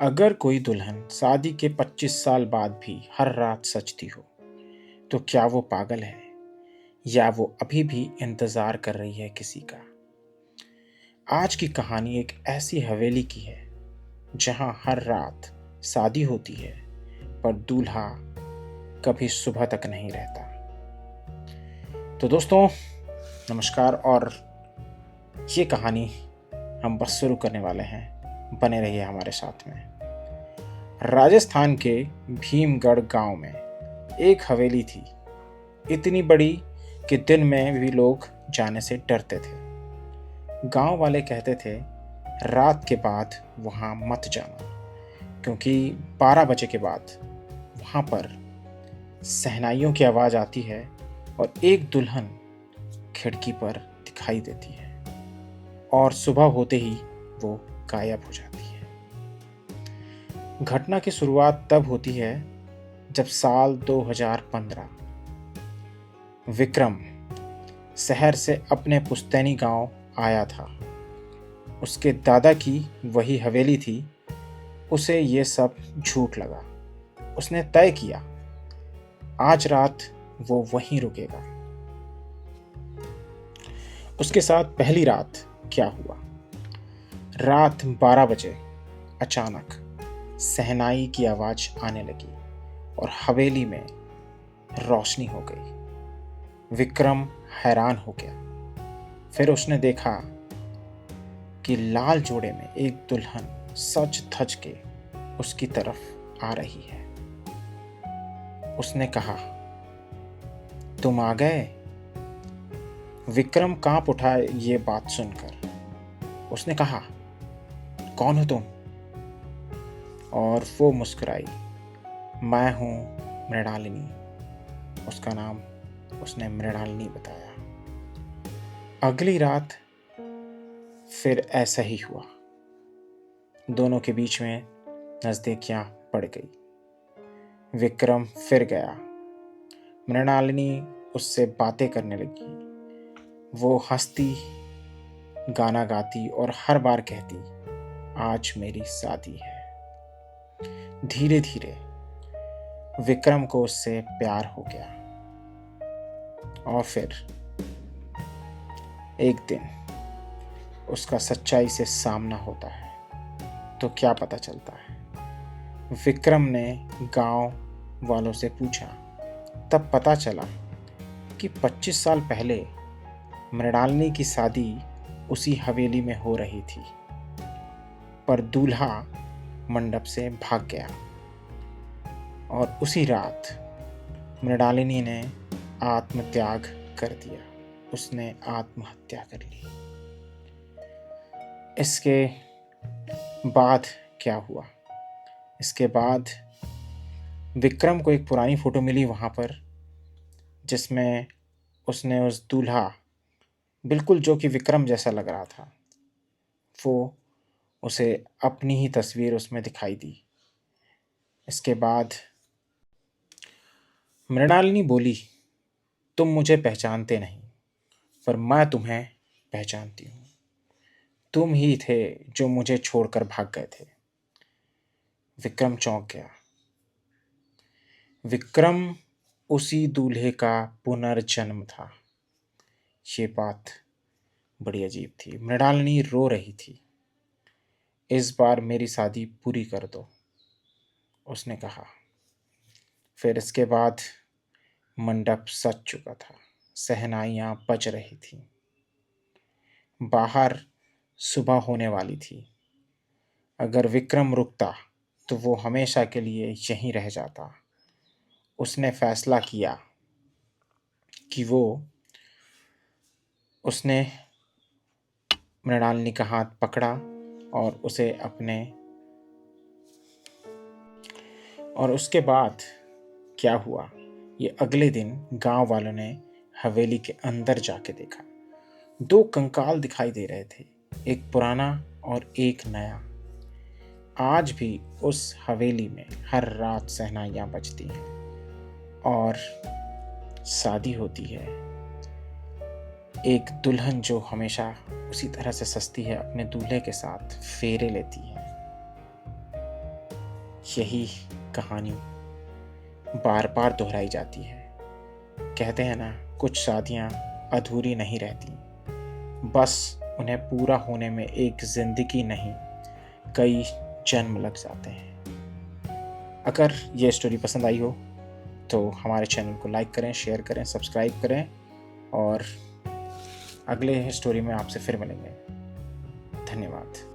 अगर कोई दुल्हन शादी के 25 साल बाद भी हर रात सजती हो, तो क्या वो पागल है या वो अभी भी इंतज़ार कर रही है किसी का? आज की कहानी एक ऐसी हवेली की है, जहाँ हर रात शादी होती है, पर दूल्हा कभी सुबह तक नहीं रहता। तो दोस्तों, नमस्कार और ये कहानी हम बस शुरू करने वाले हैं। बने रहिए हमारे साथ में। राजस्थान के भीमगढ़ गांव में एक हवेली थी, इतनी बड़ी कि दिन में भी लोग जाने से डरते थे। गांव वाले कहते थे, रात के बाद वहां मत जाना, क्योंकि 12 बजे के बाद वहां पर शहनाइयों की आवाज़ आती है और एक दुल्हन खिड़की पर दिखाई देती है और सुबह होते ही वो गायब हो जाती है। घटना की शुरुआत तब होती है जब साल 2015 विक्रम शहर से अपने पुश्तैनी गांव आया था। उसके दादा की वही हवेली थी। उसे ये सब झूठ लगा। उसने तय किया, आज रात वो वहीं रुकेगा। उसके साथ पहली रात क्या हुआ? रात 12 बजे अचानक शहनाई की आवाज आने लगी और हवेली में रोशनी हो गई। विक्रम हैरान हो गया। फिर उसने देखा कि लाल जोड़े में एक दुल्हन सज धज के उसकी तरफ आ रही है। उसने कहा, तुम आ गए? विक्रम कांप उठा ये बात सुनकर। उसने कहा, कौन हो तुम? और वो मुस्कुराई, मैं हूँ मृणालिनी। उसका नाम उसने मृणालिनी बताया। अगली रात फिर ऐसा ही हुआ। दोनों के बीच में नज़दीकियां बढ़ गई। विक्रम फिर गया। मृणालिनी उससे बातें करने लगी। वो हंसती, गाना गाती और हर बार कहती, आज मेरी शादी है। धीरे धीरे विक्रम को उससे प्यार हो गया। और फिर एक दिन उसका सच्चाई से सामना होता है। तो क्या पता चलता है? विक्रम ने गांव वालों से पूछा। तब पता चला कि 25 साल पहले मृणालिनी की शादी उसी हवेली में हो रही थी, पर दूल्हा मंडप से भाग गया और उसी रात मृणालिनी ने आत्मत्याग कर दिया। उसने आत्महत्या कर ली। इसके बाद क्या हुआ? इसके बाद विक्रम को एक पुरानी फोटो मिली वहाँ पर, जिसमें उसने उस दूल्हा, बिल्कुल जो कि विक्रम जैसा लग रहा था, वो उसे अपनी ही तस्वीर उसमें दिखाई दी। इसके बाद मृणालिनी बोली, तुम मुझे पहचानते नहीं, पर मैं तुम्हें पहचानती हूँ। तुम ही थे जो मुझे छोड़कर भाग गए थे। विक्रम चौंक गया। विक्रम उसी दूल्हे का पुनर्जन्म था। ये बात बड़ी अजीब थी। मृणालिनी रो रही थी। इस बार मेरी शादी पूरी कर दो, उसने कहा। फिर इसके बाद मंडप सज चुका था। शहनाइयाँ बज रही थीं। बाहर सुबह होने वाली थी। अगर विक्रम रुकता तो वो हमेशा के लिए यहीं रह जाता। उसने फैसला किया कि उसने मृणालिनी का हाथ पकड़ा और उसके बाद क्या हुआ, ये अगले दिन गांव वालों ने हवेली के अंदर जाके देखा। 2 कंकाल दिखाई दे रहे थे, एक पुराना और एक नया। आज भी उस हवेली में हर रात शहनाइयाँ बजती हैं और शादी होती है। एक दुल्हन जो हमेशा उसी तरह से सजती है, अपने दूल्हे के साथ फेरे लेती है। यही कहानी बार बार दोहराई जाती है। कहते हैं ना, कुछ शादियाँ अधूरी नहीं रहती, बस उन्हें पूरा होने में एक ज़िंदगी नहीं, कई जन्म लग जाते हैं। अगर ये स्टोरी पसंद आई हो तो हमारे चैनल को लाइक करें, शेयर करें, सब्सक्राइब करें और अगले स्टोरी में आपसे फिर मिलेंगे। धन्यवाद।